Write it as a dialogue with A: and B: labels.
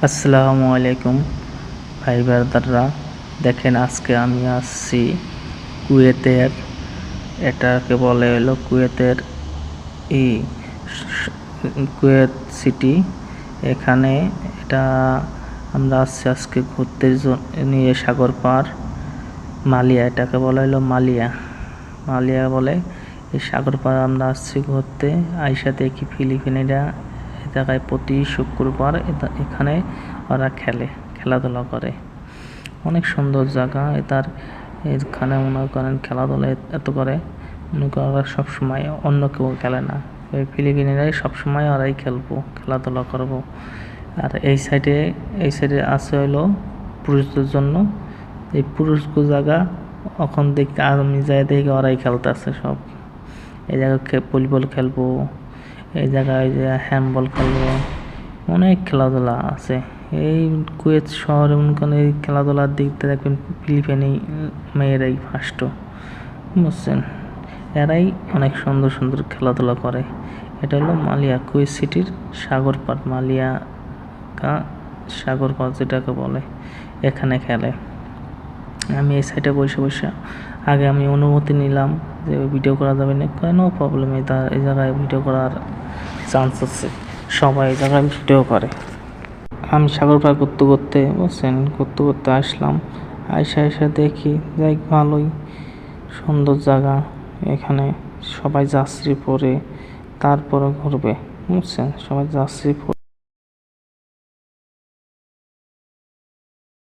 A: আসসালামু আলাইকুম ভাই ব্রাদাররা। দেখেন আজকে আমি আসছি কুয়েতের, এটাকে বলে হলো কুয়েতের ই কুয়েত সিটি। এখানে এটা আমরা আসছি আজকে ঘুরতে নিয়ে সাগর পার মালিয়া, এটাকে বলা হলো মালিয়া মালিয়া বলে। এই সাগর পার আমরা আসছি ঘুরতে। আইসা দেখি ফিলিপিনিরা এ জায়গায় প্রতি শুক্রবার এখানে ওরা খেলাধুলা করে। অনেক সুন্দর জায়গা এটার। এখানে মনে করেন খেলাধুলা এত করে, মনে করেন ওরা সবসময় অন্য কেউ খেলে না, ওই ফিলিপিনিরাই সবসময় ওরাই খেলাধুলা করবো। আর এই সাইডে আছে হলো পুরুষদের জন্য। এই পুরুষগুলো জায়গা এখন দেখতে আমি যাই দেখি ওরাই খেলতেছে সব। এই জায়গায় ভলিবল খেলবো, এই জায়গায় যে হ্যান্ডবল খেলবো, অনেক খেলাধুলা আছে। এই কুয়েত শহরে মনে করেন এই খেলাধুলার দিক দিয়ে দেখবেন ফিলিপিনি মেয়েরাই ফার্স্ট, বুঝছেন। এরাই অনেক সুন্দর সুন্দর খেলাধুলা করে। এটা হলো মালিয়া, কুয়েত সিটির সাগর পাড় মালিয়া সাগর পাড় যেটাকে বলে, এখানে খেলে। আমি এই সাইডে বসে আগে আমি অনুমতি নিলাম যে ভিডিও করা যাবে না, কোনো প্রবলেম নেই, এই জায়গায় ভিডিও করার চান্স আছে, সবাই এই জায়গায় ভিডিও করে। আমি সাগর পার করতে আসলাম। আইসা দেখি যাই ভালোই সুন্দর জায়গা। এখানে সবাই যাত্রী পরে তারপরে ঘুরবে, বুঝছেন, সবাই যাত্রী